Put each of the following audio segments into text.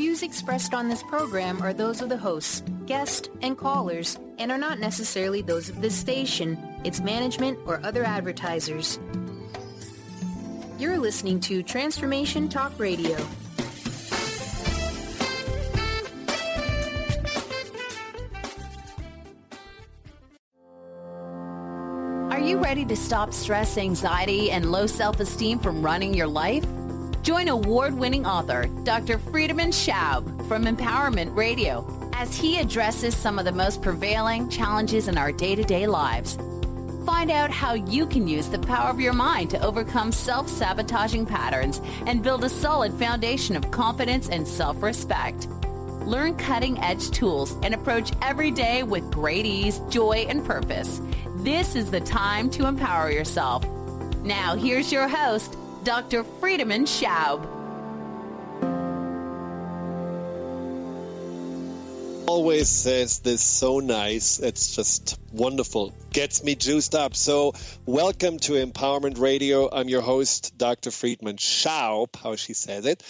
views expressed on this program are those of the hosts, guests, and callers, and are not necessarily those of this station, its management, or other advertisers. You're listening to Transformation Talk Radio. Are you ready to stop stress, anxiety, and low self-esteem from running your life? Join award-winning author Dr. Friedemann Schaub from Empowerment Radio as he addresses some of the most prevailing challenges in our day-to-day lives. Find out how you can use the power of your mind to overcome self-sabotaging patterns and build a solid foundation of confidence and self-respect. Learn cutting-edge tools and approach every day with great ease, joy, and purpose. This is the time to empower yourself. Now, here's your host, Dr. Friedemann Schaub. Always says this so nice. It's just wonderful. Gets me juiced up. So welcome to Empowerment Radio. I'm your host, Dr. Friedemann Schaub, how she says it.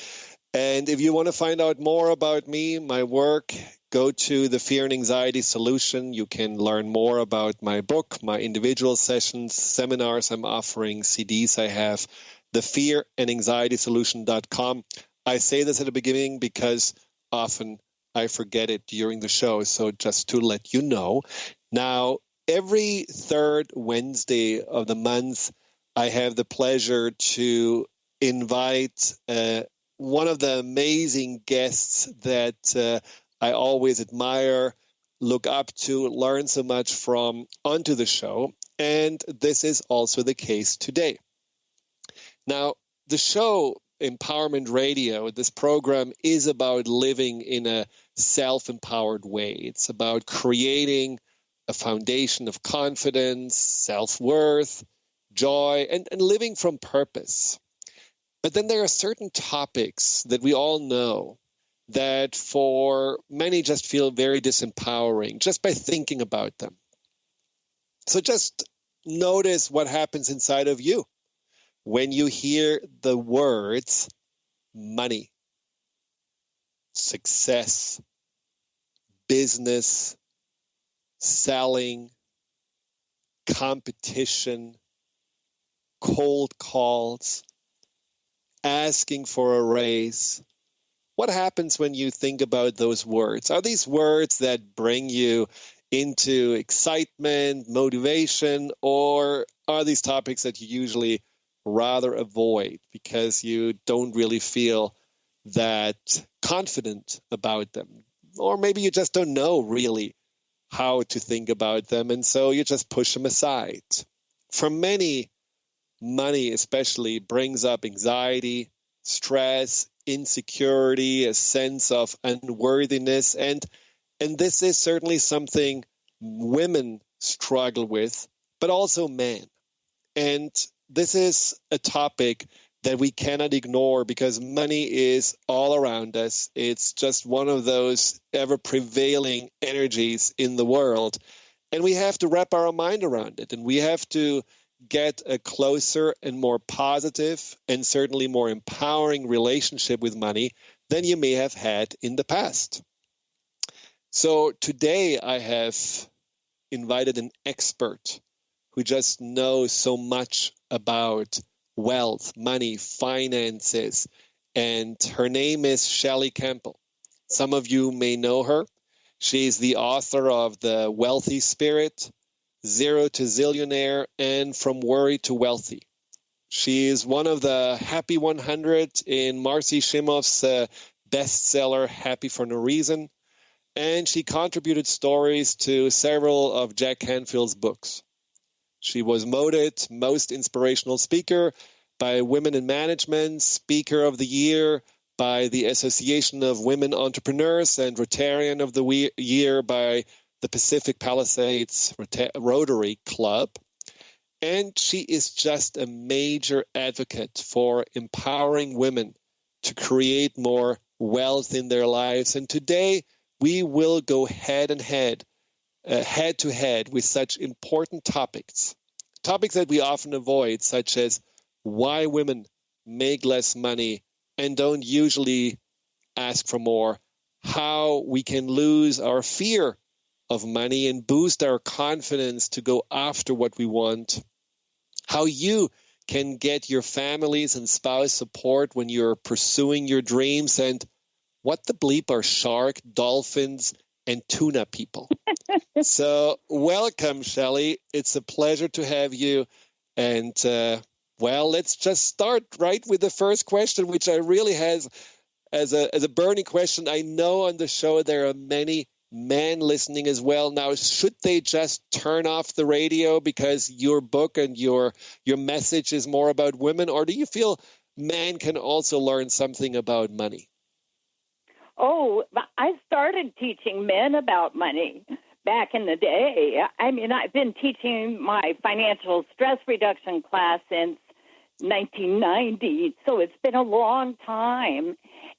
And if you want to find out more about me, my work, go to the Fear and Anxiety Solution. You can learn more about my book, my individual sessions, seminars I'm offering, CDs I have, thefearandanxietysolution.com. I say this at the beginning because often I forget it during the show, so just to let you know. Now, every third Wednesday of the month, I have the pleasure to invite one of the amazing guests that I always admire, look up to, learn so much from onto the show. And this is also the case today. Now, the show Empowerment Radio, this program is about living in a self-empowered way. It's about creating a foundation of confidence, self-worth, joy, and living from purpose. But then there are certain topics that we all know that for many just feel very disempowering just by thinking about them. So just notice what happens inside of you when you hear the words money, success, business, selling, competition, cold calls, asking for a raise. What happens when you think about those words? Are these words that bring you into excitement, motivation, or are these topics that you usually rather avoid because you don't really feel that confident about them? Or maybe you just don't know really how to think about them, and so you just push them aside. For many, money especially brings up anxiety, stress, insecurity, a sense of unworthiness, and this is certainly something women struggle with, but also men. And this is a topic that we cannot ignore because money is all around us. It's just one of those ever-prevailing energies in the world. And we have to wrap our mind around it. And we have to get a closer and more positive and certainly more empowering relationship with money than you may have had in the past. So today I have invited an expert who just knows so much about wealth, money, finances, and her name is Chellie Campbell. Some of you may know her. She's the author of The Wealthy Spirit, Zero to Zillionaire, and From Worry to Wealthy. She is one of the Happy 100 in Marcy Shimoff's bestseller, Happy for No Reason, and she contributed stories to several of Jack Canfield's books. She was voted Most Inspirational Speaker by Women in Management, Speaker of the Year by the Association of Women Entrepreneurs, and Rotarian of the Year by the Pacific Palisades Rotary Club. And she is just a major advocate for empowering women to create more wealth in their lives. And today we will go head to head with such important topics that we often avoid, such as why women make less money and don't usually ask for more, how we can lose our fear of money and boost our confidence to go after what we want, how you can get your families and spouse support when you're pursuing your dreams, and what the bleep are shark, dolphins, and tuna people. So welcome, Chellie. It's a pleasure to have you. And, let's just start right with the first question, which I really has as a burning question. I know on the show there are many men listening as well. Now, should they just turn off the radio because your book and your message is more about women, or do you feel men can also learn something about money? Oh, I started teaching men about money back in the day. I mean, I've been teaching my financial stress reduction class since 1990, so it's been a long time.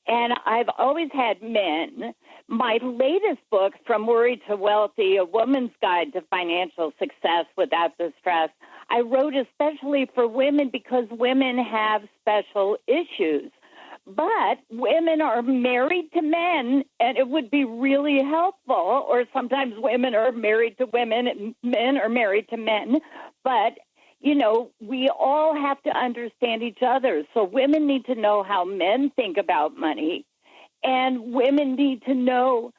And I've always had men. My latest book, From Worried to Wealthy, A Woman's Guide to Financial Success Without the Stress, I wrote especially for women because women have special issues. But women are married to men, and it would be really helpful, or sometimes women are married to women and men are married to men. But, you know, we all have to understand each other. So women need to know how men think about money, and women need to know,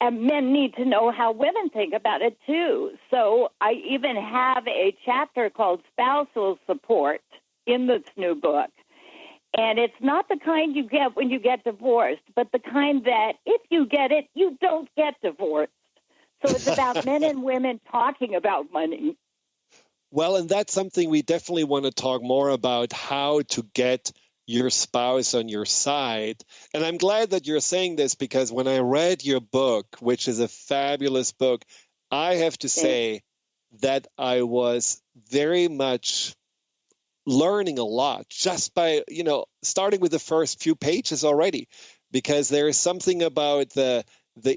and men need to know how women think about it too. So I even have a chapter called Spousal Support in this new book. And it's not the kind you get when you get divorced, but the kind that if you get it, you don't get divorced. So it's about men and women talking about money. Well, and that's something we definitely want to talk more about, how to get your spouse on your side. And I'm glad that you're saying this, because when I read your book, which is a fabulous book, I have to say that I was very much learning a lot just by, starting with the first few pages already, because there is something about the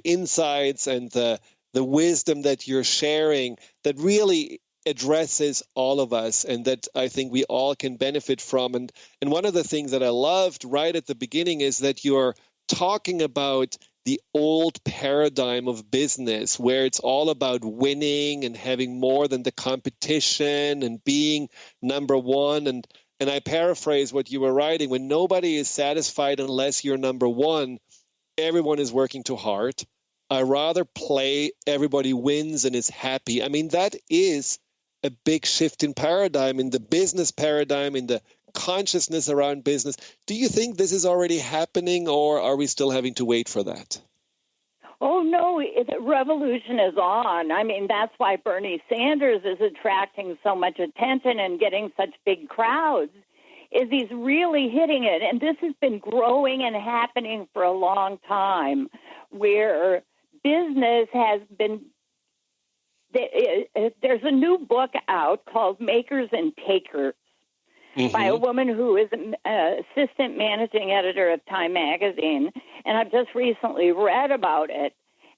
insights and the wisdom that you're sharing that really addresses all of us, and that I think we all can benefit from. And one of the things that I loved right at the beginning is that you're talking about the old paradigm of business, where it's all about winning and having more than the competition and being number one. And I paraphrase what you were writing: when nobody is satisfied unless you're number one, everyone is working too hard. I rather play everybody wins and is happy. I mean, that is a big shift in paradigm, in the business paradigm, in the consciousness around business. Do you think this is already happening, or are we still having to wait for that? Oh, no, the revolution is on. I mean, that's why Bernie Sanders is attracting so much attention and getting such big crowds, is he's really hitting it. And this has been growing and happening for a long time, where business has been... There's a new book out called Makers and Takers, by a woman who is an assistant managing editor of Time magazine, and I've just recently read about it.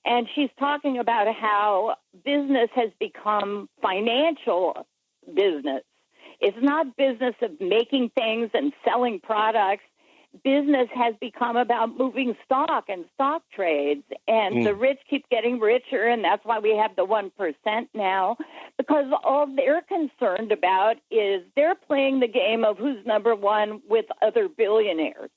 And she's talking about how business has become financial business. It's not business of making things and selling products. Business has become about moving stock and stock trades, and the rich keep getting richer, and that's why we have the 1% now, because all they're concerned about is they're playing the game of who's number one with other billionaires.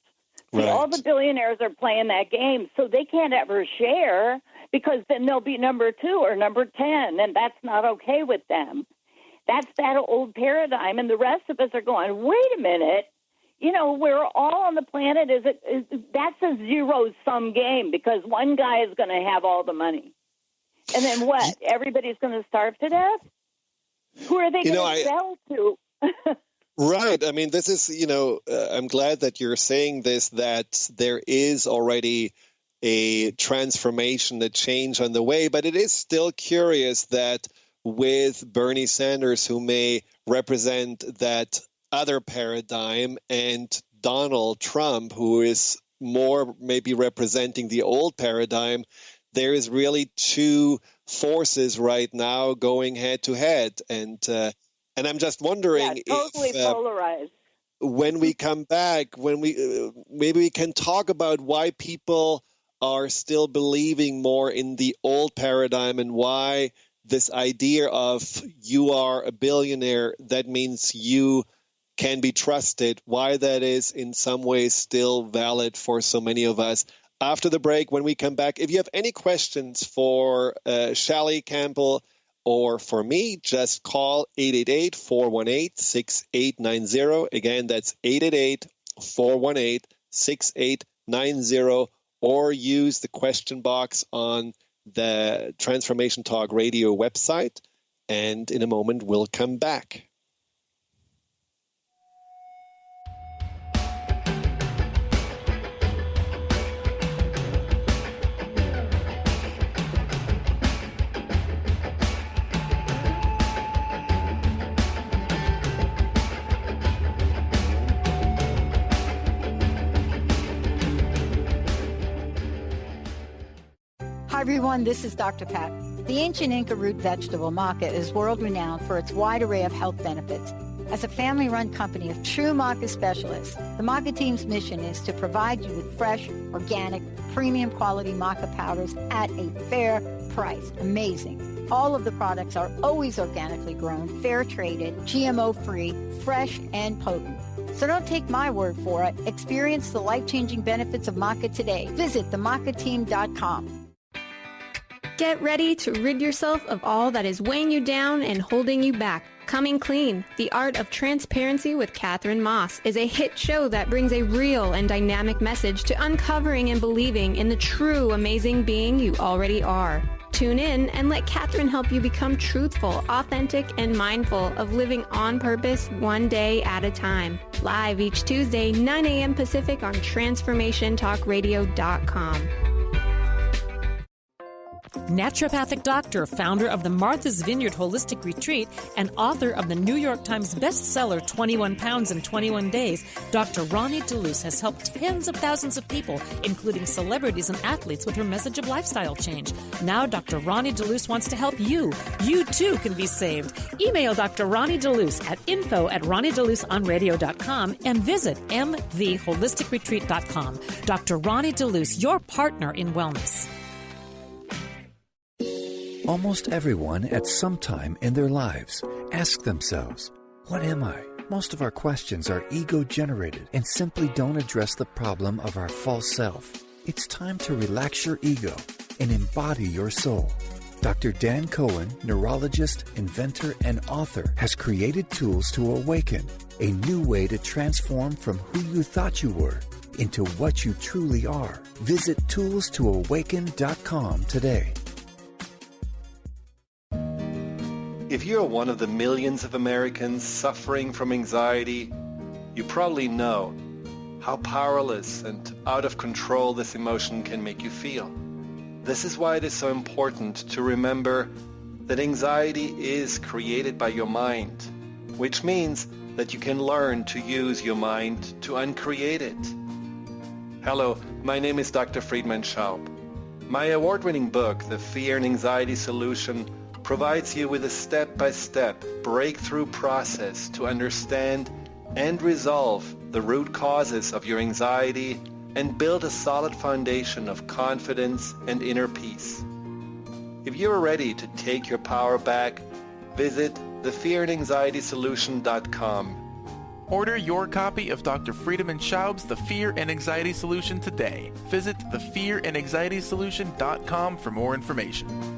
Right. All the billionaires are playing that game, so they can't ever share, because then they'll be number 2 or number 10, and that's not okay with them. That's that old paradigm, and the rest of us are going, wait a minute. We're all on the planet. That's a zero-sum game, because one guy is going to have all the money. And then what? Everybody's going to starve to death? Who are they going to sell to? Right. I mean, this is, I'm glad that you're saying this, that there is already a transformation, a change on the way. But it is still curious that with Bernie Sanders, who may represent that other paradigm, and Donald Trump, who is more maybe representing the old paradigm, there is really two forces right now going head to head, and I'm just wondering, totally polarized. when we come back, maybe we can talk about why people are still believing more in the old paradigm and why this idea of you are a billionaire, that means you can be trusted, why that is in some ways still valid for so many of us. After the break, when we come back, if you have any questions for Chellie Campbell or for me, just call 888-418-6890. Again, that's 888-418-6890, or use the question box on the Transformation Talk Radio website. And in a moment, we'll come back. Hi everyone, this is Dr. Pat. The ancient Inca root vegetable maca is world-renowned for its wide array of health benefits. As a family-run company of true maca specialists, the maca team's mission is to provide you with fresh, organic, premium quality maca powders at a fair price. Amazing. All of the products are always organically grown, fair-traded, GMO-free, fresh, and potent. So don't take my word for it. Experience the life-changing benefits of maca today. Visit themacateam.com. Get ready to rid yourself of all that is weighing you down and holding you back. Coming Clean, The Art of Transparency with Catherine Moss is a hit show that brings a real and dynamic message to uncovering and believing in the true amazing being you already are. Tune in and let Catherine help you become truthful, authentic, and mindful of living on purpose one day at a time. Live each Tuesday, 9 a.m. Pacific on TransformationTalkRadio.com. Naturopathic doctor, founder of the Martha's Vineyard Holistic Retreat, and author of the New York Times bestseller 21 Pounds in 21 Days, Dr. Ronnie DeLuce has helped tens of thousands of people, including celebrities and athletes, with her message of lifestyle change. Now Dr. Ronnie DeLuce wants to help you. You too can be saved. Email Dr. Ronnie DeLuce at info@ronniedeluceonradio.com and visit mtheholisticretreat.com. Dr. Ronnie DeLuce, your partner in wellness. Almost everyone at some time in their lives ask themselves, what am I? Most of our questions are ego-generated and simply don't address the problem of our false self. It's time to relax your ego and embody your soul. Dr. Dan Cohen, neurologist, inventor, and author, has created tools to awaken, a new way to transform from who you thought you were into what you truly are. Visit toolstoawaken.com today. If you're one of the millions of Americans suffering from anxiety, you probably know how powerless and out of control this emotion can make you feel. This is why it is so important to remember that anxiety is created by your mind, which means that you can learn to use your mind to uncreate it. Hello, my name is Dr. Friedemann Schaub. My award-winning book, The Fear and Anxiety Solution, provides you with a step-by-step breakthrough process to understand and resolve the root causes of your anxiety and build a solid foundation of confidence and inner peace. If you are ready to take your power back, visit thefearandanxietysolution.com. Order your copy of Dr. Friedemann Schaub's The Fear and Anxiety Solution today. Visit thefearandanxietysolution.com for more information.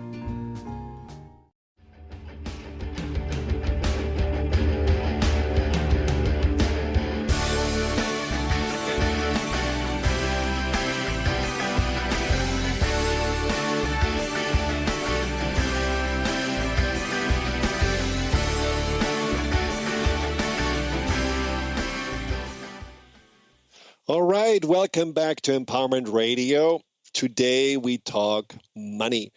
All right, welcome back to Empowerment Radio. Today we talk money.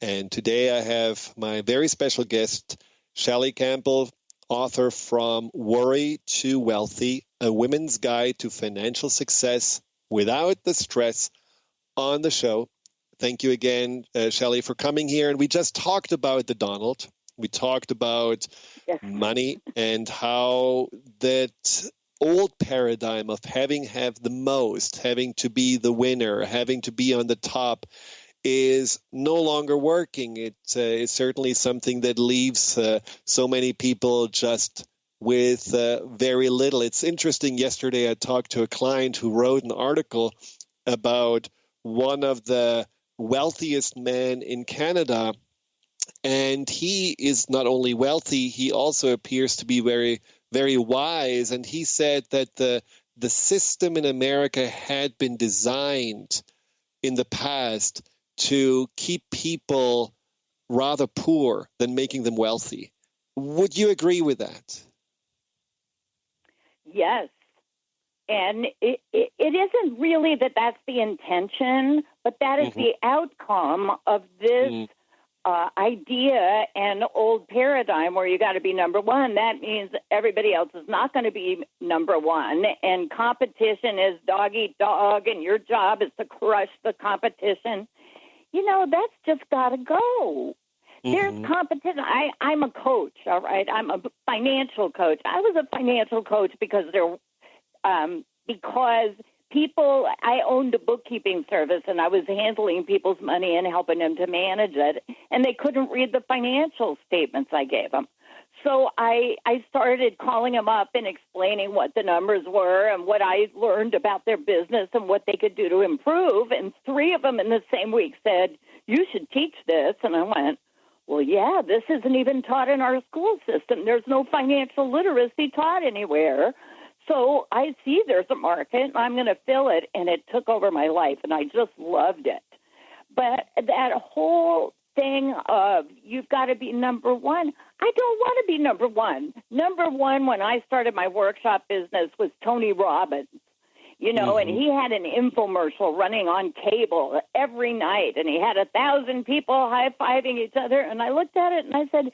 And today I have my very special guest, Chellie Campbell, author from Worry to Wealthy, A Women's Guide to Financial Success Without the Stress, on the show. Thank you again, Chellie, for coming here. And we just talked about the Donald. We talked about money and how that old paradigm of have the most, having to be the winner, having to be on the top is no longer working. It is certainly something that leaves so many people just with very little. It's interesting. Yesterday I talked to a client who wrote an article about one of the wealthiest men in Canada, and he is not only wealthy, he also appears to be very, very wise. And he said that the system in America had been designed in the past to keep people rather poor than making them wealthy. Would you agree with that? Yes. And it isn't really that that's the intention, but that is the outcome of this idea and old paradigm where you got to be number one. That means everybody else is not going to be number one, and competition is dog eat dog, and your job is to crush the competition. You know, that's just got to go. There's competition. I'm a coach, all right? I'm a financial coach. I was a financial coach because I owned a bookkeeping service, and I was handling people's money and helping them to manage it, and they couldn't read the financial statements I gave them. So I started calling them up and explaining what the numbers were and what I learned about their business and what they could do to improve. And 3 of them in the same week said, "You should teach this." And I went, "Well, yeah, this isn't even taught in our school system. There's no financial literacy taught anywhere. So I see there's a market, and I'm going to fill it." And it took over my life, and I just loved it. But that whole thing of you've got to be number one, I don't want to be number one. Number one when I started my workshop business was Tony Robbins, you know, and he had an infomercial running on cable every night, and he had 1,000 people high-fiving each other. And I looked at it, and I said,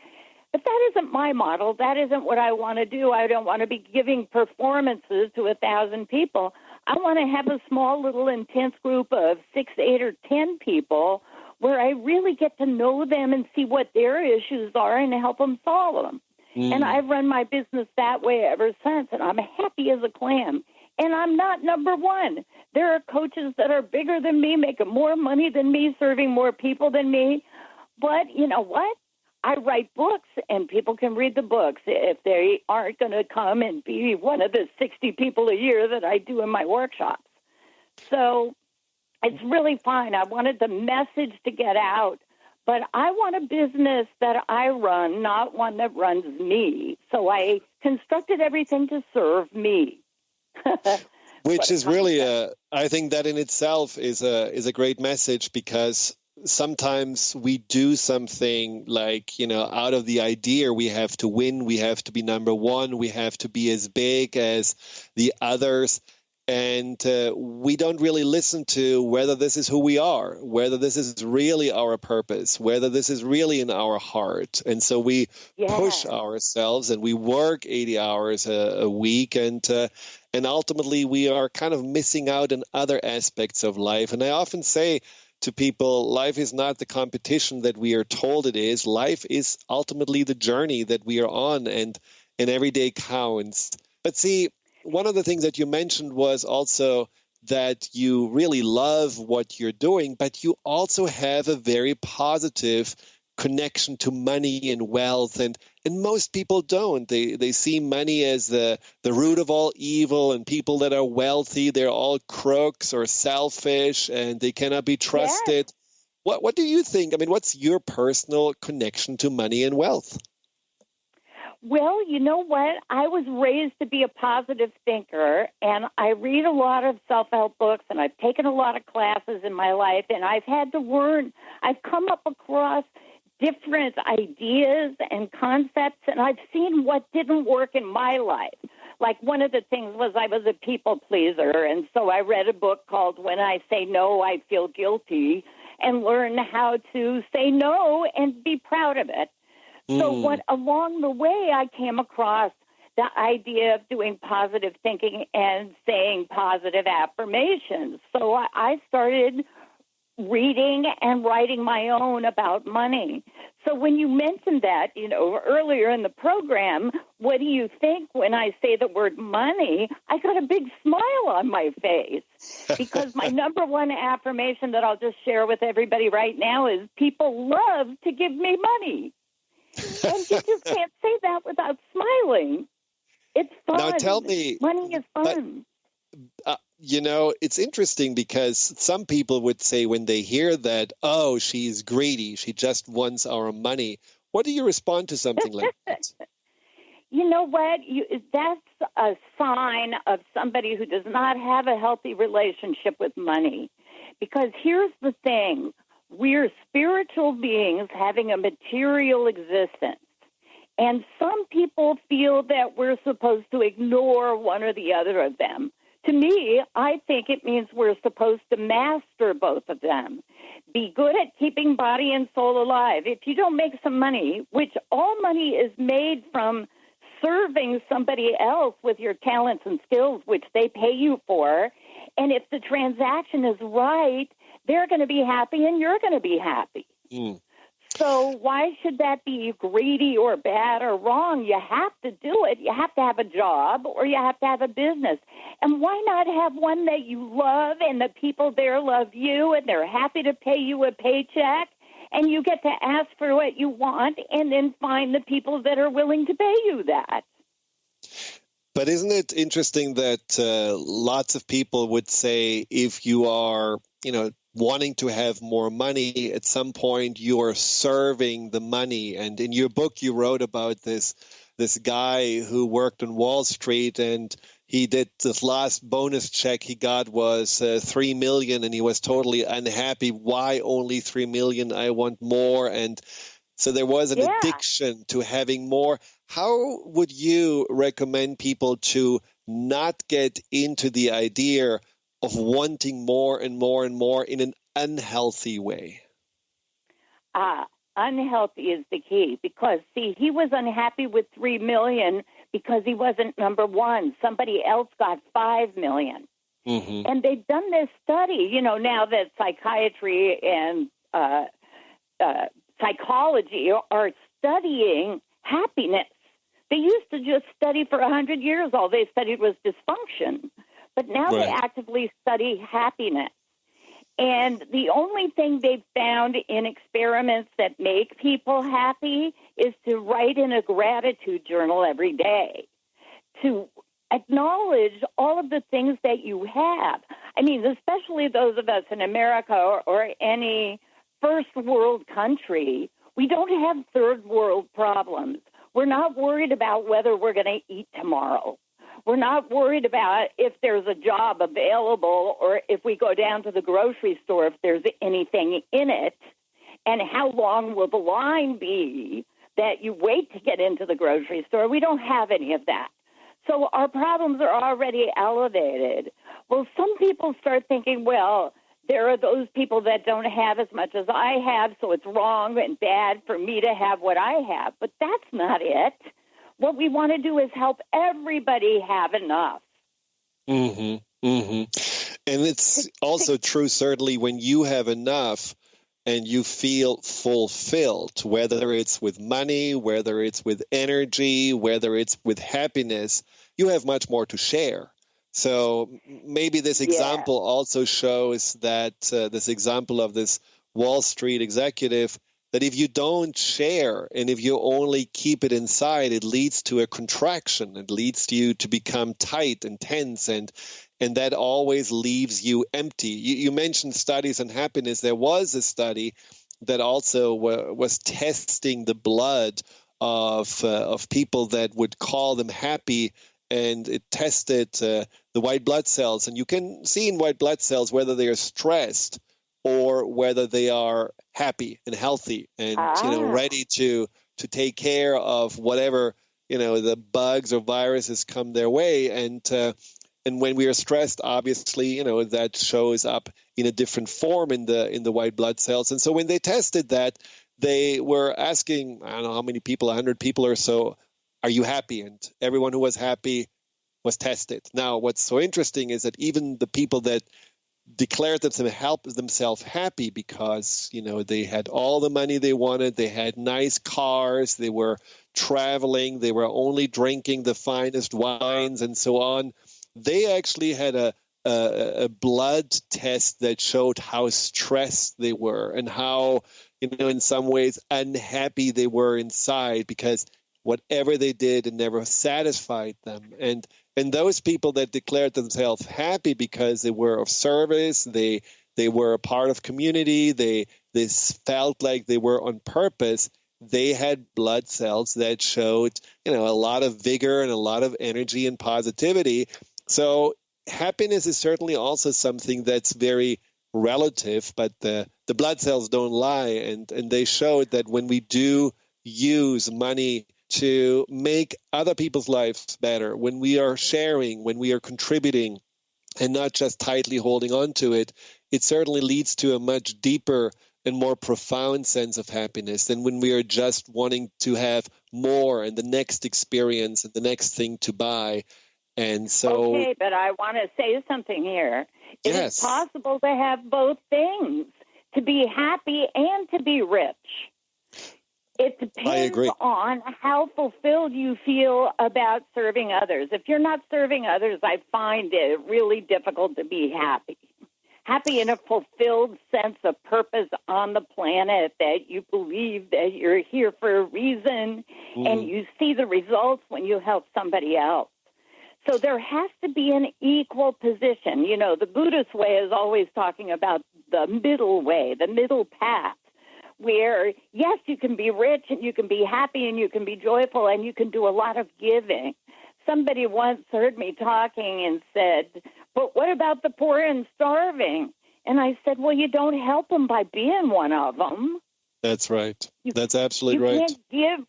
if that isn't my model, that isn't what I want to do. I don't want to be giving performances to 1,000 people. I want to have a small, little, intense group of 6, 8, or 10 people where I really get to know them and see what their issues are and help them solve them. And I've run my business that way ever since, and I'm happy as a clam. And I'm not number one. There are coaches that are bigger than me, making more money than me, serving more people than me. But you know what? I write books, and people can read the books if they aren't going to come and be one of the 60 people a year that I do in my workshops. So it's really fine. I wanted the message to get out, but I want a business that I run, not one that runs me. So I constructed everything to serve me. Which is really, I think that in itself is a great message, because sometimes we do something like, you know, out of the idea we have to win, we have to be number one, we have to be as big as the others. And we don't really listen to whether this is who we are, whether this is really our purpose, whether this is really in our heart. And so we push ourselves and we work 80 hours a week, and ultimately we are kind of missing out on other aspects of life. And I often say to people, life is not the competition that we are told it is. Life is ultimately the journey that we are on, and every day counts. But see, one of the things that you mentioned was also that you really love what you're doing, but you also have a very positive connection to money and wealth, and most people don't. They see money as the root of all evil, and people that are wealthy, they're all crooks or selfish, and they cannot be trusted. Yes. What do you think? I mean, what's your personal connection to money and wealth? Well, you know what? I was raised to be a positive thinker, and I read a lot of self-help books, and I've taken a lot of classes in my life, and I've had to learn. I've come up across different ideas and concepts, and I've seen what didn't work in my life. Like, one of the things was I was a people pleaser, and so I read a book called When I Say No, I Feel Guilty, and learn how to say no and be proud of it. So along the way, I came across the idea of doing positive thinking and saying positive affirmations. So I started reading and writing my own about money. So when you mentioned that, earlier in the program, what do you think when I say the word money? I got a big smile on my face because my number one affirmation that I'll just share with everybody right now is people love to give me money. And you just can't say that without smiling. It's fun. Now tell me, money is fun. It's interesting because some people would say when they hear that, oh, she's greedy, she just wants our money. What do you respond to something like that? You know what? That's a sign of somebody who does not have a healthy relationship with money. Because here's the thing. We're spiritual beings having a material existence. And some people feel that we're supposed to ignore one or the other of them. To me, I think it means we're supposed to master both of them. Be good at keeping body and soul alive. If you don't make some money, which all money is made from serving somebody else with your talents and skills, which they pay you for, and if the transaction is right, they're going to be happy and you're going to be happy. So why should that be greedy or bad or wrong? You have to do it. You have to have a job or you have to have a business. And why not have one that you love and the people there love you and they're happy to pay you a paycheck and you get to ask for what you want and then find the people that are willing to pay you that? But isn't it interesting that lots of people would say if you are, wanting to have more money, at some point you are serving the money. And in your book, you wrote about this guy who worked on Wall Street, and he did this last bonus check he got was $3 million, and he was totally unhappy. Why only $3 million? I want more. And so there was an addiction to having more. How would you recommend people to not get into the idea of wanting more and more and more in an unhealthy way? Unhealthy is the key because, see, he was unhappy with $3 million because he wasn't number one. Somebody else got $5 million. Mm-hmm. And they've done this study, now that psychiatry and psychology are studying happiness. They used to just study for 100 years. All they studied was dysfunction. But now they actively study happiness. And the only thing they've found in experiments that make people happy is to write in a gratitude journal every day, to acknowledge all of the things that you have. I mean, especially those of us in America or any first world country, we don't have third world problems. We're not worried about whether we're going to eat tomorrow. We're not worried about if there's a job available or if we go down to the grocery store, if there's anything in it, and how long will the line be that you wait to get into the grocery store. We don't have any of that. So our problems are already elevated. Well, some people start thinking, well, there are those people that don't have as much as I have, so it's wrong and bad for me to have what I have. But that's not it. What we want to do is help everybody have enough. Mm-hmm. Mm-hmm. And it's also true, certainly, when you have enough and you feel fulfilled, whether it's with money, whether it's with energy, whether it's with happiness, you have much more to share. So maybe this example also shows that this example of this Wall Street executive, that if you don't share and if you only keep it inside, it leads to a contraction. It leads you to become tight and tense, and that always leaves you empty. You mentioned studies on happiness. There was a study that also was testing the blood of people that would call them happy, and it tested the white blood cells. And you can see in white blood cells whether they are stressed or whether they are happy and healthy and ready to take care of whatever the bugs or viruses come their way. And when we are stressed, obviously that shows up in a different form in the white blood cells. And so when they tested that, they were asking, I don't know how many people, 100 people or so, are you happy? And everyone who was happy was tested. Now, what's so interesting is that even the people that declared themselves happy because, they had all the money they wanted. They had nice cars. They were traveling. They were only drinking the finest wines and so on. They actually had a blood test that showed how stressed they were and how, in some ways unhappy they were inside, because whatever they did, it never satisfied them. And those people that declared themselves happy because they were of service, they were a part of community, they felt like they were on purpose, they had blood cells that showed, a lot of vigor and a lot of energy and positivity. So happiness is certainly also something that's very relative, but the blood cells don't lie, and they showed that when we do use money to make other people's lives better, when we are sharing, when we are contributing, and not just tightly holding on to it, it certainly leads to a much deeper and more profound sense of happiness than when we are just wanting to have more and the next experience and the next thing to buy. And so, okay, but I want to say something here. It yes. is possible to have both things, to be happy and to be rich. It depends on how fulfilled you feel about serving others. If you're not serving others, I find it really difficult to be happy. Happy in a fulfilled sense of purpose on the planet, that you believe that you're here for a reason, and you see the results when you help somebody else. So there has to be an equal position. The Buddhist way is always talking about the middle way, the middle path, where, yes, you can be rich and you can be happy and you can be joyful and you can do a lot of giving. Somebody once heard me talking and said, but what about the poor and starving? And I said, well, you don't help them by being one of them. That's right. That's absolutely right. You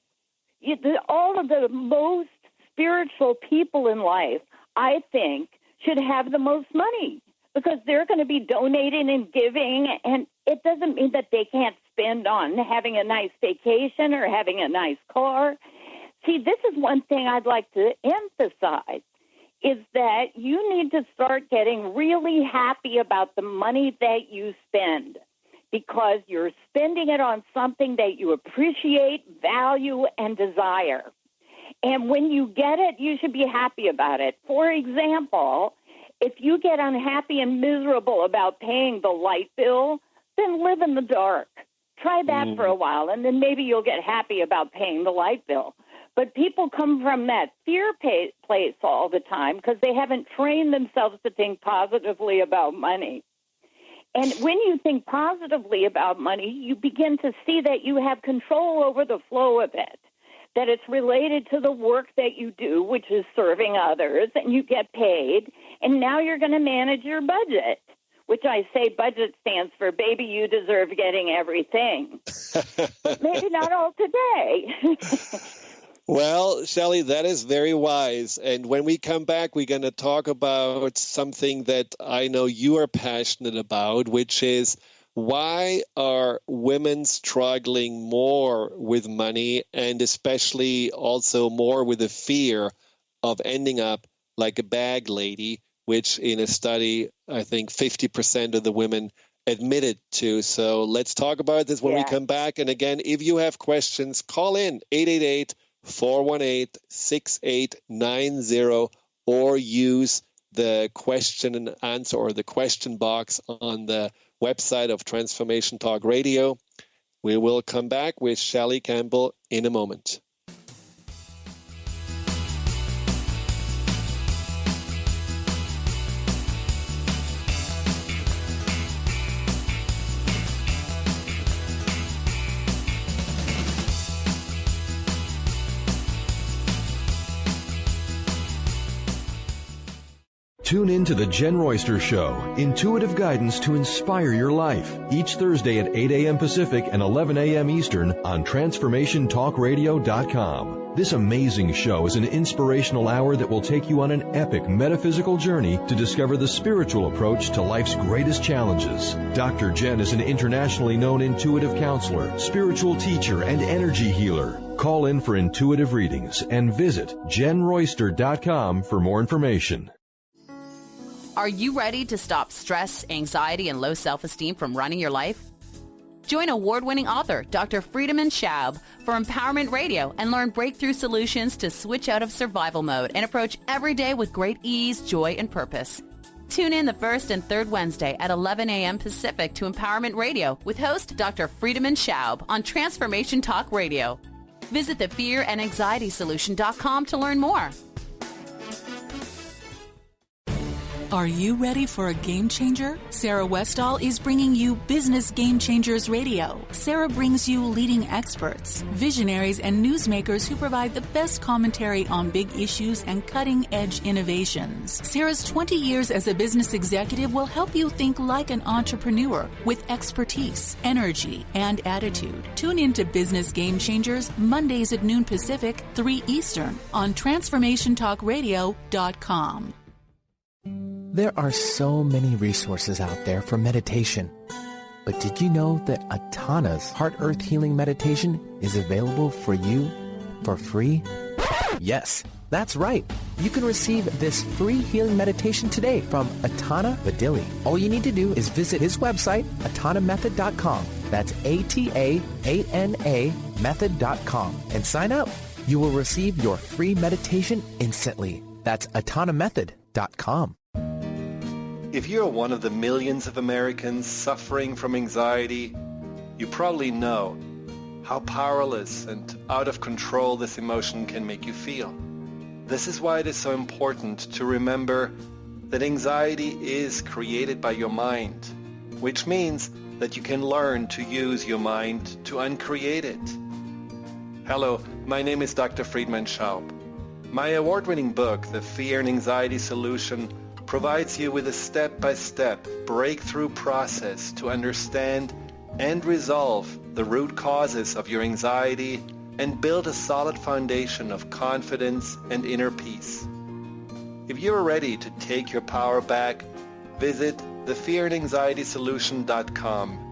can't give all of the most spiritual people in life, I think, should have the most money, because they're going to be donating and giving, and it doesn't mean that they can't spend on having a nice vacation or having a nice car. See, this is one thing I'd like to emphasize, is that you need to start getting really happy about the money that you spend, because you're spending it on something that you appreciate, value, and desire. And when you get it, you should be happy about it. For example, if you get unhappy and miserable about paying the light bill, then live in the dark. Try that for a while, and then maybe you'll get happy about paying the light bill. But people come from that fear place all the time because they haven't trained themselves to think positively about money. And when you think positively about money, you begin to see that you have control over the flow of it, that it's related to the work that you do, which is serving others, and you get paid, and now you're going to manage your budget, which I say budget stands for baby, you deserve getting everything. But maybe not all today. Well, Chellie, that is very wise. And when we come back, we're going to talk about something that I know you are passionate about, which is why are women struggling more with money, and especially also more with the fear of ending up like a bag lady, which in a study, I think 50% of the women admitted to. So let's talk about this when we come back. And again, if you have questions, call in 888-418-6890 or use the question and answer or the question box on the website of Transformation Talk Radio. We will come back with Chellie Campbell in a moment. Tune in to The Jen Royster Show, intuitive guidance to inspire your life, each Thursday at 8 a.m. Pacific and 11 a.m. Eastern on TransformationTalkRadio.com. This amazing show is an inspirational hour that will take you on an epic metaphysical journey to discover the spiritual approach to life's greatest challenges. Dr. Jen is an internationally known intuitive counselor, spiritual teacher, and energy healer. Call in for intuitive readings and visit JenRoyster.com for more information. Are you ready to stop stress, anxiety, and low self-esteem from running your life? Join award-winning author Dr. Friedemann Schaub for Empowerment Radio and learn breakthrough solutions to switch out of survival mode and approach every day with great ease, joy, and purpose. Tune in the first and third Wednesday at 11 a.m. Pacific to Empowerment Radio with host Dr. Friedemann Schaub on Transformation Talk Radio. Visit thefearandanxietysolution.com to learn more. Are you ready for a game changer? Sarah Westall is bringing you Business Game Changers Radio. Sarah brings you leading experts, visionaries, and newsmakers who provide the best commentary on big issues and cutting-edge innovations. Sarah's 20 years as a business executive will help you think like an entrepreneur with expertise, energy, and attitude. Tune in to Business Game Changers Mondays at noon Pacific, 3 Eastern on TransformationTalkRadio.com. There are so many resources out there for meditation. But did you know that Atana's Heart Earth Healing Meditation is available for you for free? Yes, that's right. You can receive this free healing meditation today from Atana Vadili. All you need to do is visit his website, atanamethod.com. That's ATAANA method.com and sign up. You will receive your free meditation instantly. That's atanamethod.com. If you're one of the millions of Americans suffering from anxiety, you probably know how powerless and out of control this emotion can make you feel. This is why it is so important to remember that anxiety is created by your mind, which means that you can learn to use your mind to uncreate it. Hello, my name is Dr. Friedemann Schaub. My award-winning book, The Fear and Anxiety Solution, provides you with a step-by-step breakthrough process to understand and resolve the root causes of your anxiety and build a solid foundation of confidence and inner peace. If you are ready to take your power back, visit thefearandanxietysolution.com.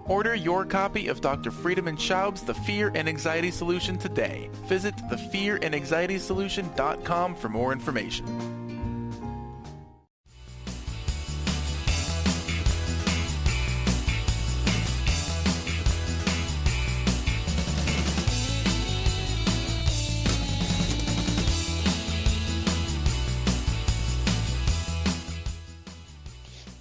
Order your copy of Dr. Friedemann Schaub's The Fear and Anxiety Solution today. Visit thefearandanxietysolution.com for more information.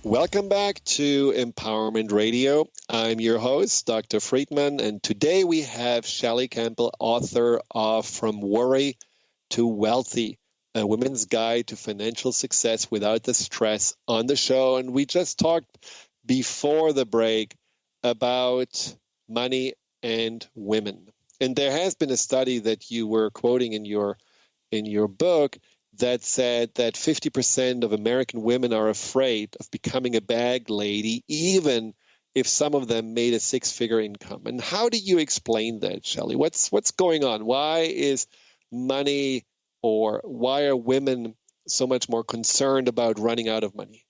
Welcome back to Empowerment Radio. I'm your host, Dr. Friedemann, and today we have Chellie Campbell, author of From Worry to Wealthy, a women's guide to financial success without the stress, on the show. And we just talked before the break about money and women. And there has been a study that you were quoting in your book that said that 50% of American women are afraid of becoming a bag lady, even if some of them made a six-figure income. And how do you explain that, Chellie? What's going on? Why is money, or why are women so much more concerned about running out of money?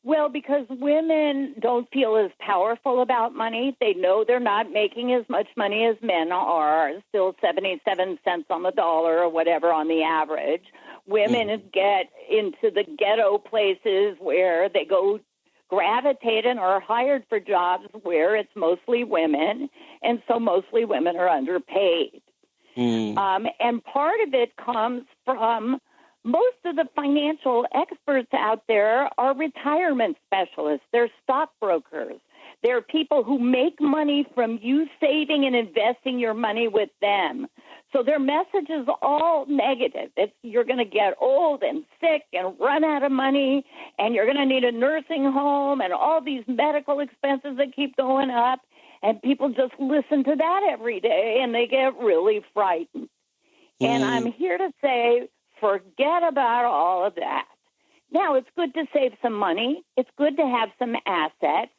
Well, because women don't feel as powerful about money. They know they're not making as much money as men are, still 77 cents on the dollar or whatever on the average. Women get into the ghetto places where they go gravitate and are hired for jobs where it's mostly women, and so mostly women are underpaid. And part of it comes from most of the financial experts out there are retirement specialists. They're stockbrokers. They're people who make money from you saving and investing your money with them. So their message is all negative. You're going to get old and sick and run out of money, and you're going to need a nursing home and all these medical expenses that keep going up. And people just listen to that every day, and they get really frightened. And I'm here to say, forget about all of that. Now, it's good to save some money. It's good to have some assets.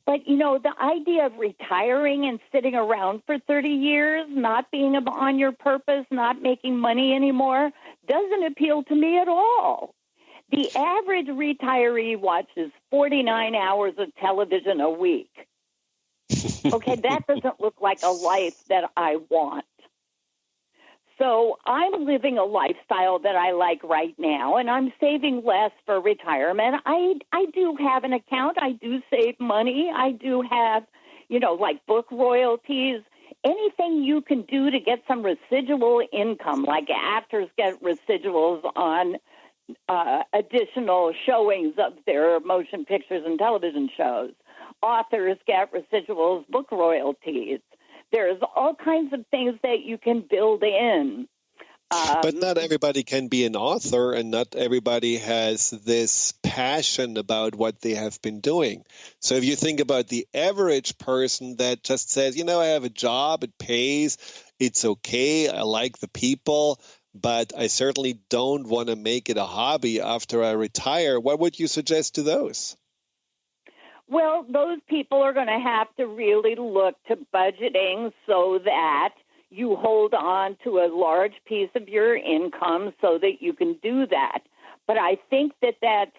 But, you know, the idea of retiring and sitting around for 30 years, not being on your purpose, not making money anymore, doesn't appeal to me at all. The average retiree watches 49 hours of television a week. Okay, that doesn't look like a life that I want. So I'm living a lifestyle that I like right now, and I'm saving less for retirement. I do have an account. I do save money. I do have, like book royalties. Anything you can do to get some residual income, like actors get residuals on additional showings of their motion pictures and television shows. Authors get residuals, book royalties. There's all kinds of things that you can build in. But not everybody can be an author, and not everybody has this passion about what they have been doing. So if you think about the average person that just says, I have a job, it pays, it's okay, I like the people, but I certainly don't want to make it a hobby after I retire, what would you suggest to those? Well, those people are going to have to really look to budgeting so that you hold on to a large piece of your income so that you can do that. But I think that's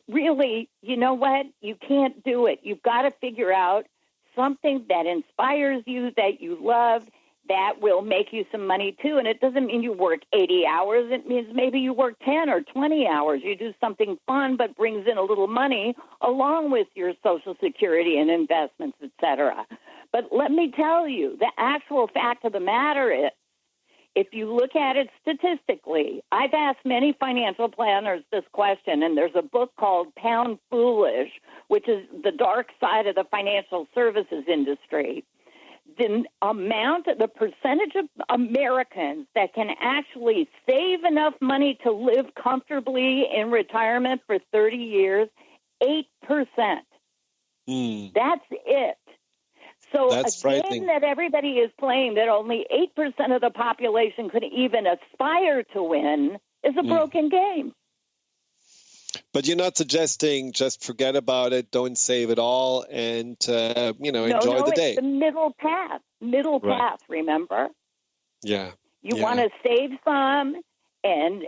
really, you know what? You can't do it. You've got to figure out something that inspires you, that you love, that will make you some money too. And it doesn't mean you work 80 hours. It means maybe you work 10 or 20 hours. You do something fun but brings in a little money along with your Social Security and investments, et cetera. But let me tell you, the actual fact of the matter is, if you look at it statistically, I've asked many financial planners this question, and there's a book called Pound Foolish, which is the dark side of the financial services industry. The percentage of Americans that can actually save enough money to live comfortably in retirement for 30 years, 8%. That's it. So That's a game that everybody is playing that only 8% of the population could even aspire to win is a broken game. But you're not suggesting just forget about it, don't save it all, and enjoy the day. It's the middle path. Path, remember? Yeah. You want to save some and,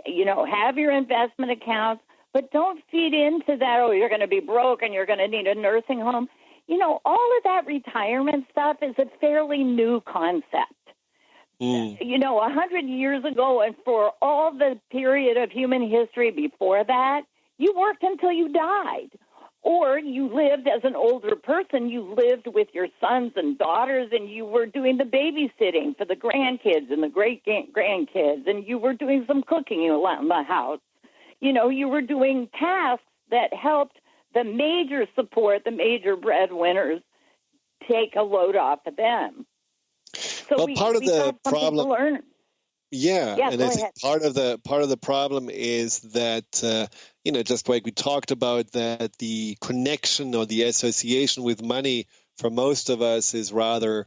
have your investment accounts, but don't feed into that, you're going to be broke and you're going to need a nursing home. All of that retirement stuff is a fairly new concept. 100 years ago and for all the period of human history before that, you worked until you died. Or you lived as an older person, you lived with your sons and daughters, and you were doing the babysitting for the grandkids and the great-grandkids, and you were doing some cooking around the house. You were doing tasks that helped the major breadwinners take a load off of them. So part of the problem. Yeah, and I think part of the problem is that just like we talked about, that the connection or the association with money for most of us is rather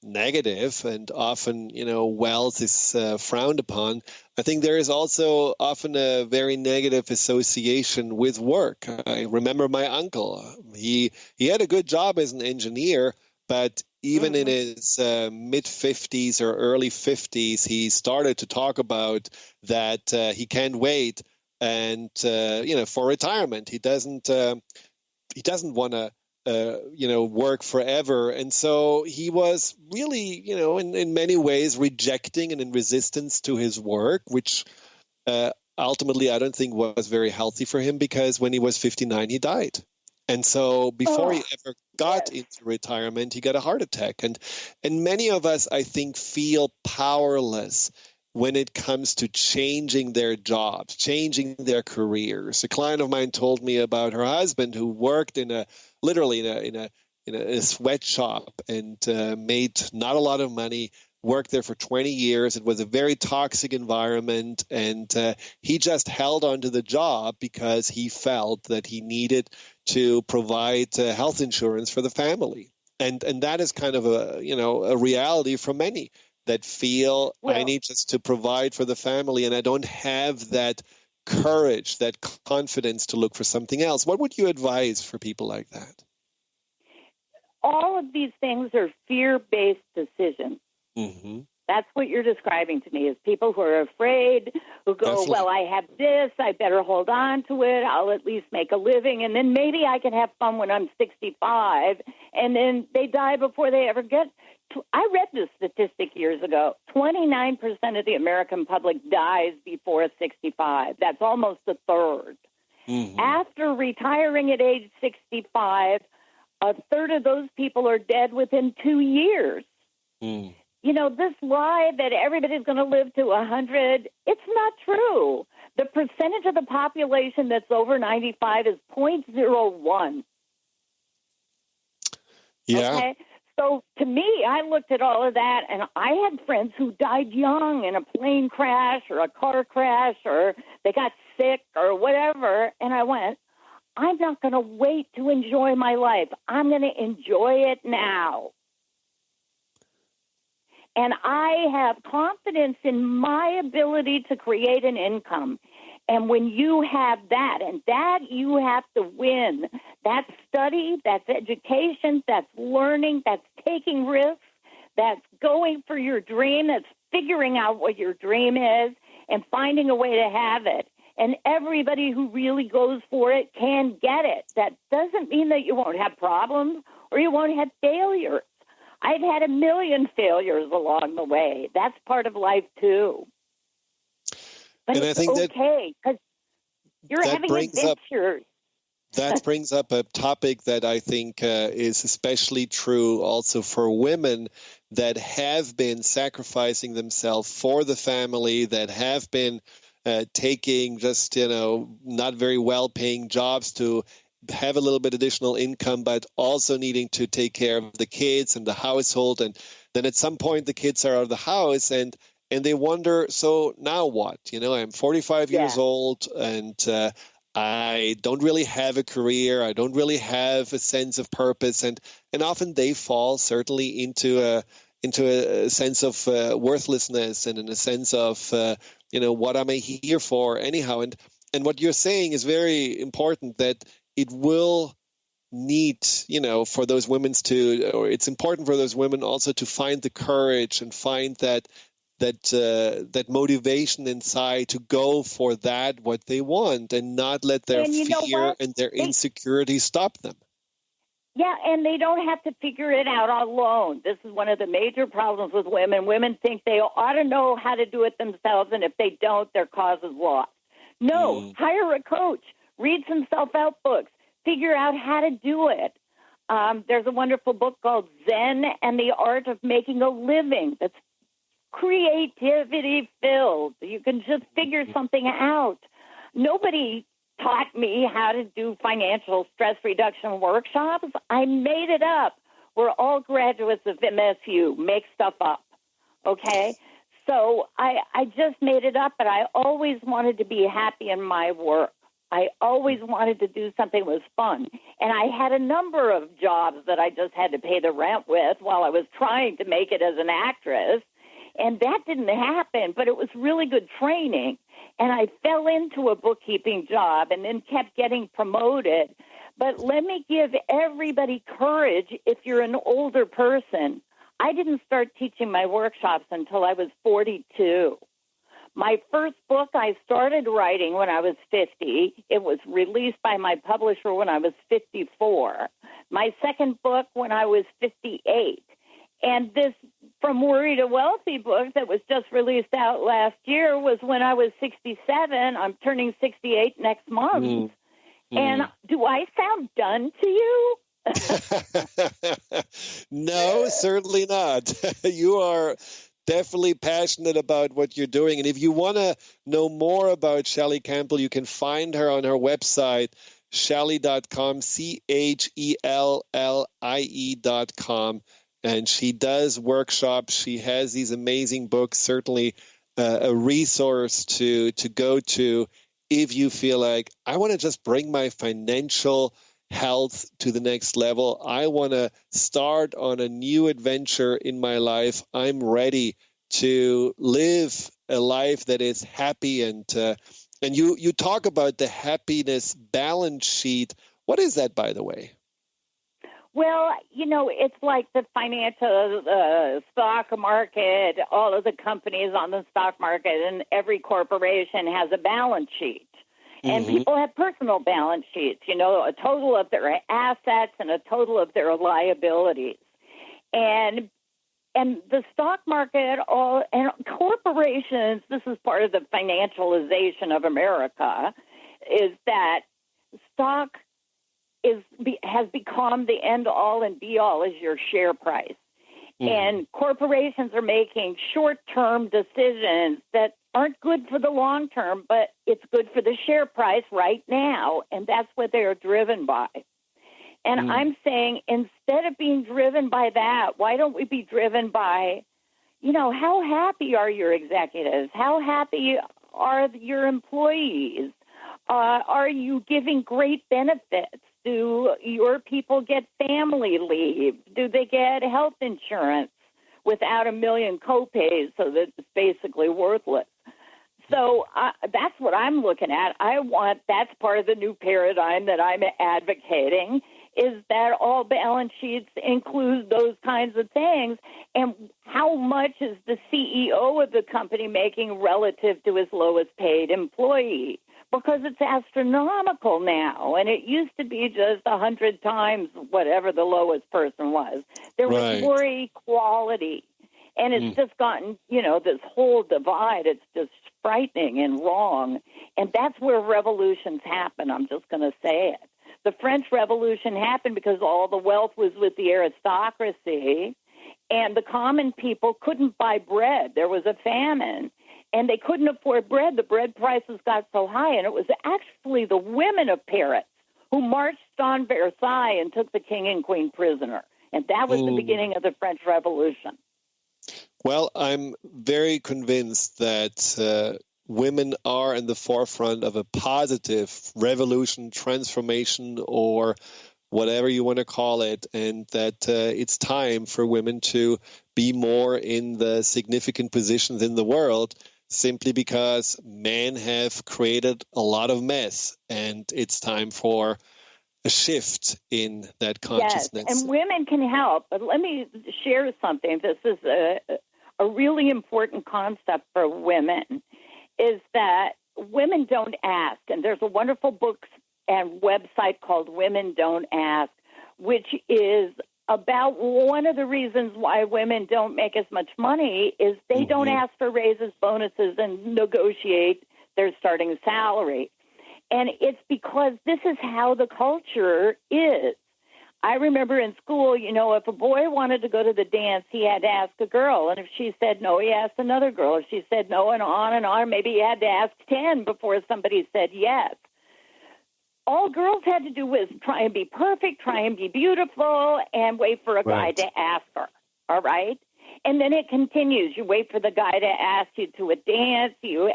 negative, and often wealth is frowned upon. I think there is also often a very negative association with work. I remember my uncle. He had a good job as an engineer, but even in his mid-50s or early 50s, he started to talk about that he can't wait and for retirement. He doesn't want to work forever. And so he was really, in many ways rejecting and in resistance to his work, which ultimately I don't think was very healthy for him, because when he was 59, he died. And so before he ever got into retirement, he got a heart attack. And many of us, I think, feel powerless when it comes to changing their jobs, changing their careers. A client of mine told me about her husband who worked in a sweatshop and made not a lot of money, worked there for 20 years. It was a very toxic environment, and he just held on to the job because he felt that he needed to provide health insurance for the family. And that is kind of a reality for many that feel, I need just to provide for the family, and I don't have that courage, that confidence to look for something else. What would you advise for people like that? All of these things are fear-based decisions. That's what you're describing to me, is people who are afraid, who go, Definitely. well, I have this, I better hold on to it, I'll at least make a living, and then maybe I can have fun when I'm 65, and then they die before they ever get. I read this statistic years ago. 29% of the American public dies before 65. That's almost a third. Mm-hmm. After retiring at age 65, a third of those people are dead within 2 years. Mm. You know, this lie that everybody's going to live to 100, it's not true. The percentage of the population that's over 95 is 0.01. Yeah. Okay? So to me, I looked at all of that, and I had friends who died young in a plane crash or a car crash, or they got sick or whatever, and I went, I'm not going to wait to enjoy my life. I'm going to enjoy it now. And I have confidence in my ability to create an income. And when you have that, and that you have to win, that's study, that's education, that's learning, that's taking risks, that's going for your dream, that's figuring out what your dream is and finding a way to have it. And everybody who really goes for it can get it. That doesn't mean that you won't have problems or you won't have failures. I've had a million failures along the way. That's part of life, too. But and it's I think okay, because you're having adventures. That brings up a topic that I think is especially true also for women that have been sacrificing themselves for the family, that have been taking just, not very well-paying jobs to have a little bit additional income, but also needing to take care of the kids and the household. And then at some point the kids are out of the house and they wonder, so now what? I'm 45 years old and I don't really have a career. I don't really have a sense of purpose. And often they fall certainly into a sense of worthlessness and in a sense of, what am I here for anyhow? And what you're saying is very important, that it will need, for those women it's important for those women also to find the courage and find that motivation inside to go for what they want and not let their fear and their insecurity stop them. Yeah, and they don't have to figure it out alone. This is one of the major problems with women. Women think they ought to know how to do it themselves, and if they don't, their cause is lost. No, hire a coach, read some self-help books, figure out how to do it. There's a wonderful book called Zen and the Art of Making a Living that's creativity filled. You can just figure something out. Nobody taught me how to do financial stress reduction workshops. I made it up. We're all graduates of MSU, make stuff up, okay? So I just made it up, but I always wanted to be happy in my work. I always wanted to do something that was fun. And I had a number of jobs that I just had to pay the rent with while I was trying to make it as an actress. And that didn't happen, but it was really good training. And I fell into a bookkeeping job and then kept getting promoted. But let me give everybody courage if you're an older person. I didn't start teaching my workshops until I was 42. My first book I started writing when I was 50. It was released by my publisher when I was 54. My second book when I was 58. And this From Worry to Wealthy book that was just released out last year was when I was 67. I'm turning 68 next month. And do I sound done to you? No, certainly not. You are definitely passionate about what you're doing. And if you want to know more about Chellie Campbell, you can find her on her website, Chellie.com, CHELLIE.com. And she does workshops. She has these amazing books, certainly a resource to go to if you feel like, I want to just bring my financial health to the next level. I want to start on a new adventure in my life. I'm ready to live a life that is happy. And you talk about the happiness balance sheet. What is that, by the way? Well, it's like the financial stock market, all of the companies on the stock market, and every corporation has a balance sheet. And people have personal balance sheets, a total of their assets and a total of their liabilities. And the stock market, and corporations, this is part of the financialization of America, is that stock has become the end-all and be-all as your share price. And corporations are making short-term decisions that aren't good for the long term, but it's good for the share price right now, and that's what they are driven by. And I'm saying, instead of being driven by that, why don't we be driven by, how happy are your executives? How happy are your employees? Are you giving great benefits? Do your people get family leave? Do they get health insurance without a million copays so that it's basically worthless? So that's what I'm looking at. That's part of the new paradigm that I'm advocating, is that all balance sheets include those kinds of things. And how much is the CEO of the company making relative to his lowest paid employee? Because it's astronomical now, and it used to be just 100 times whatever the lowest person was. There was more equality, and it's just gotten, this whole divide. It's just frightening and wrong, and that's where revolutions happen. I'm just going to say it. The French Revolution happened because all the wealth was with the aristocracy, and the common people couldn't buy bread. There was a famine. And they couldn't afford bread. The bread prices got so high, and it was actually the women of Paris who marched on Versailles and took the king and queen prisoner. And that was the beginning of the French Revolution. Well, I'm very convinced that women are in the forefront of a positive revolution, transformation, or whatever you want to call it, and that it's time for women to be more in the significant positions in the world, simply because men have created a lot of mess, and it's time for a shift in that consciousness. Yes, and women can help. But let me share something. This is a really important concept for women, is that women don't ask. And there's a wonderful book and website called Women Don't Ask, which is about one of the reasons why women don't make as much money is they don't ask for raises, bonuses, and negotiate their starting salary. And it's because this is how the culture is. I remember in school, if a boy wanted to go to the dance, he had to ask a girl. And if she said no, he asked another girl. If she said no, and on, maybe he had to ask 10 before somebody said yes. All girls had to do was try and be perfect, try and be beautiful, and wait for a guy to ask her, all right? And then it continues. You wait for the guy to ask you to a dance. You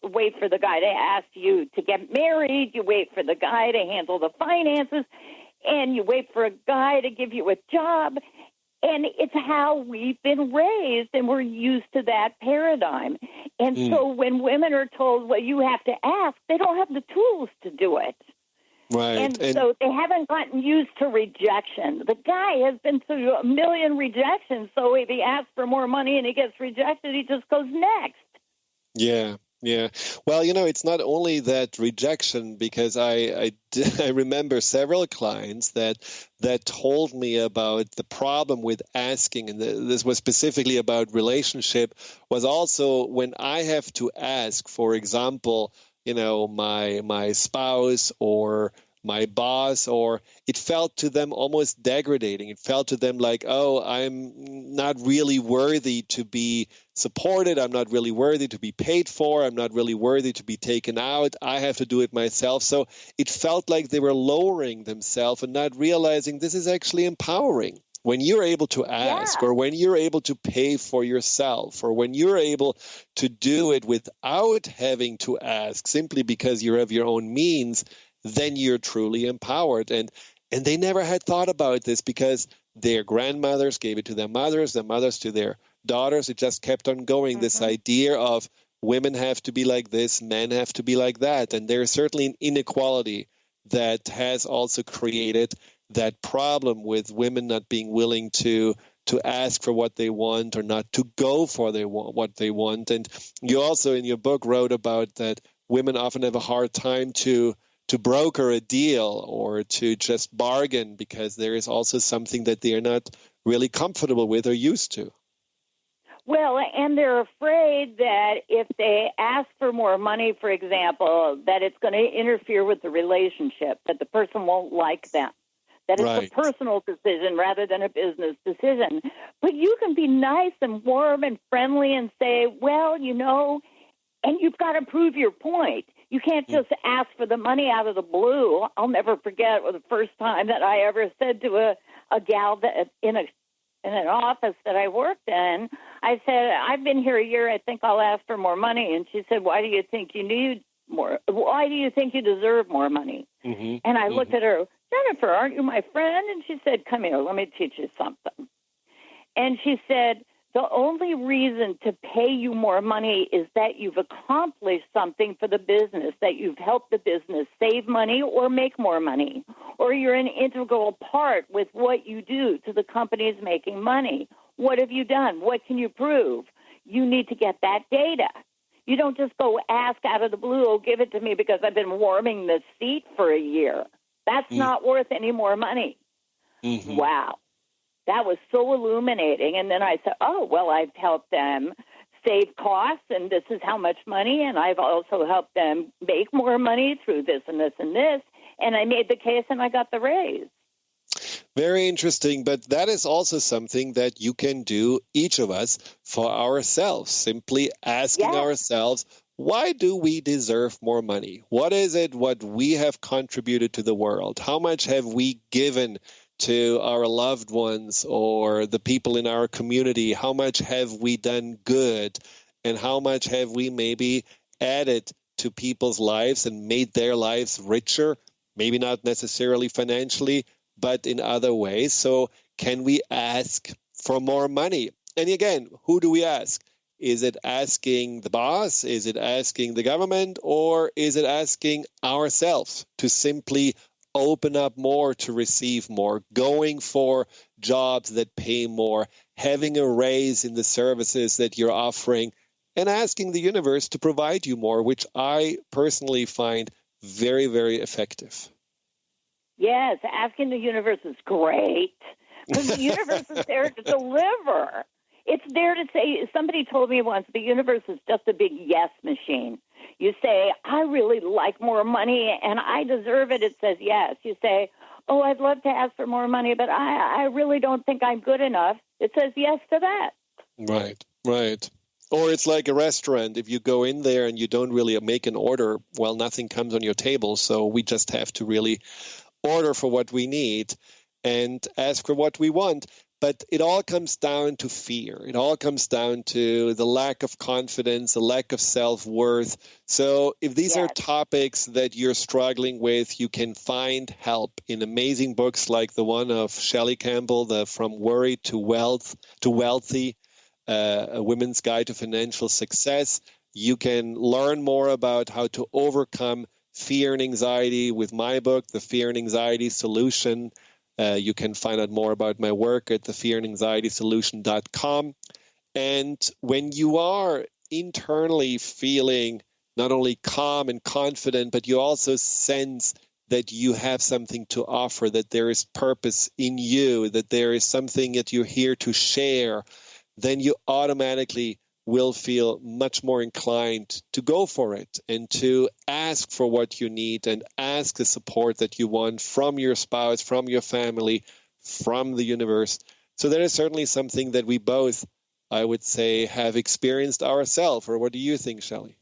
wait for the guy to ask you to get married. You wait for the guy to handle the finances. And you wait for a guy to give you a job. And it's how we've been raised, and we're used to that paradigm. And so when women are told, well, you have to ask, they don't have the tools to do it. Right. And so they haven't gotten used to rejection. The guy has been through a million rejections, so if he asks for more money and he gets rejected, he just goes next. Yeah. Well, it's not only that rejection, because I remember several clients that told me about the problem with asking, and this was specifically about relationship, was also when I have to ask, for example, my spouse or my boss, or it felt to them almost degrading. It felt to them like, oh, I'm not really worthy to be supported. I'm not really worthy to be paid for. I'm not really worthy to be taken out. I have to do it myself. So it felt like they were lowering themselves and not realizing this is actually empowering. When you're able to ask, or when you're able to pay for yourself, or when you're able to do it without having to ask, simply because you have your own means, then you're truly empowered. And they never had thought about this because their grandmothers gave it to their mothers to their daughters. It just kept on going, this idea of women have to be like this, men have to be like that. And there's certainly an inequality that has also created that problem with women not being willing to ask for what they want or not to go for what they want. And you also in your book wrote about that women often have a hard time to broker a deal or to just bargain because there is also something that they are not really comfortable with or used to. Well, and they're afraid that if they ask for more money, for example, that it's going to interfere with the relationship, that the person won't like them, that it's a personal decision rather than a business decision. But you can be nice and warm and friendly and say, well, and you've got to prove your point. You can't just ask for the money out of the blue. I'll never forget the first time that I ever said to a gal that in an office that I worked in, I said, I've been here a year. I think I'll ask for more money. And she said, why do you think you need more? Why do you think you deserve more money? Mm-hmm. And I looked at her, Jennifer, aren't you my friend? And she said, come here, let me teach you something. And she said, the only reason to pay you more money is that you've accomplished something for the business, that you've helped the business save money or make more money, or you're an integral part with what you do to the company's making money. What have you done? What can you prove? You need to get that data. You don't just go ask out of the blue, oh, give it to me because I've been warming the seat for a year. That's not worth any more money. Mm-hmm. Wow. That was so illuminating. And then I said, oh, well, I've helped them save costs, and this is how much money, and I've also helped them make more money through this and this and this. And I made the case, and I got the raise. Very interesting. But that is also something that you can do, each of us, for ourselves, simply asking ourselves, why do we deserve more money? What is it what we have contributed to the world? How much have we given to our loved ones or the people in our community? How much have we done good? And how much have we maybe added to people's lives and made their lives richer? Maybe not necessarily financially, but in other ways. So can we ask for more money? And again, who do we ask? Is it asking the boss? Is it asking the government? Or is it asking ourselves to simply open up more to receive more, going for jobs that pay more, having a raise in the services that you're offering, and asking the universe to provide you more, which I personally find very, very effective. Yes, asking the universe is great because the universe is there to deliver. It's there to say, somebody told me once, the universe is just a big yes machine. You say, I really like more money and I deserve it. It says yes. You say, oh, I'd love to ask for more money, but I really don't think I'm good enough. It says yes to that. Right. Or it's like a restaurant. If you go in there and you don't really make an order, well, nothing comes on your table. So we just have to really order for what we need and ask for what we want. But it all comes down to fear. It all comes down to the lack of confidence, the lack of self-worth. So if these are topics that you're struggling with, you can find help in amazing books like the one of Chellie Campbell, the From Worry to Wealthy, A Women's Guide to Financial Success. You can learn more about how to overcome fear and anxiety with my book, The Fear and Anxiety Solution. You can find out more about my work at thefearandanxietysolution.com. And when you are internally feeling not only calm and confident, but you also sense that you have something to offer, that there is purpose in you, that there is something that you're here to share, then you automatically will feel much more inclined to go for it and to ask for what you need and ask the support that you want from your spouse, from your family, from the universe. So that is certainly something that we both, I would say, have experienced ourselves. Or what do you think, Chellie?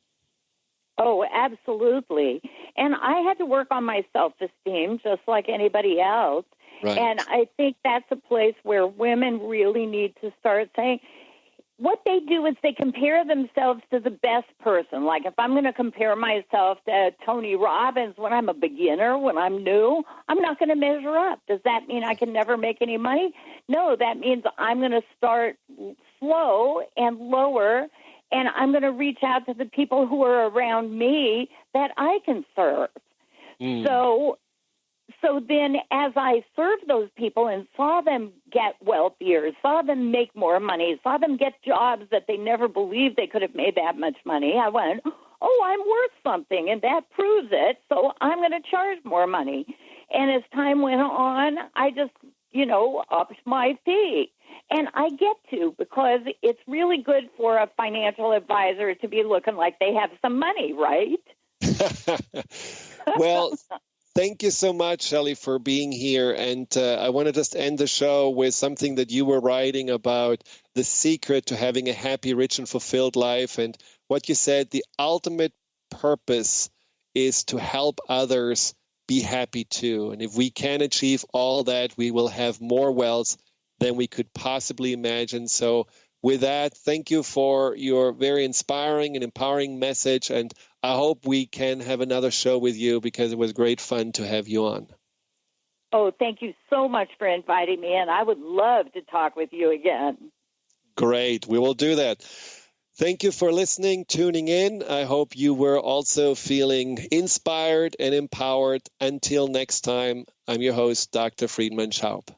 Oh, absolutely. And I had to work on my self-esteem just like anybody else. Right. And I think that's a place where women really need to start saying, what they do is they compare themselves to the best person. Like if I'm going to compare myself to Tony Robbins when I'm a beginner, when I'm new, I'm not going to measure up. Does that mean I can never make any money? No, that means I'm going to start slow and lower, and I'm going to reach out to the people who are around me that I can serve. So So then as I served those people and saw them get wealthier, saw them make more money, saw them get jobs that they never believed they could have made that much money, I went, oh, I'm worth something, and that proves it, so I'm going to charge more money. And as time went on, I just, upped my fee. And I get to, because it's really good for a financial advisor to be looking like they have some money, right? Well, thank you so much, Chellie, for being here. And I want to just end the show with something that you were writing about, the secret to having a happy, rich, and fulfilled life. And what you said, the ultimate purpose is to help others be happy too. And if we can achieve all that, we will have more wealth than we could possibly imagine. So with that, thank you for your very inspiring and empowering message. And I hope we can have another show with you, because it was great fun to have you on. Oh, thank you so much for inviting me, and I would love to talk with you again. Great. We will do that. Thank you for listening, tuning in. I hope you were also feeling inspired and empowered. Until next time, I'm your host, Dr. Friedemann Schaub.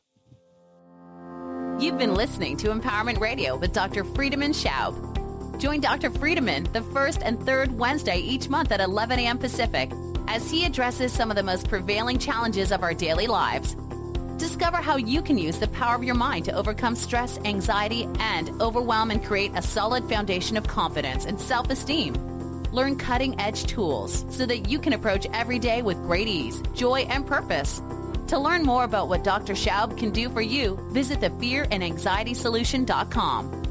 You've been listening to Empowerment Radio with Dr. Friedemann Schaub. Join Dr. Friedemann the first and third Wednesday each month at 11 a.m. Pacific as he addresses some of the most prevailing challenges of our daily lives. Discover how you can use the power of your mind to overcome stress, anxiety, and overwhelm and create a solid foundation of confidence and self-esteem. Learn cutting-edge tools so that you can approach every day with great ease, joy, and purpose. To learn more about what Dr. Schaub can do for you, visit thefearandanxietysolution.com.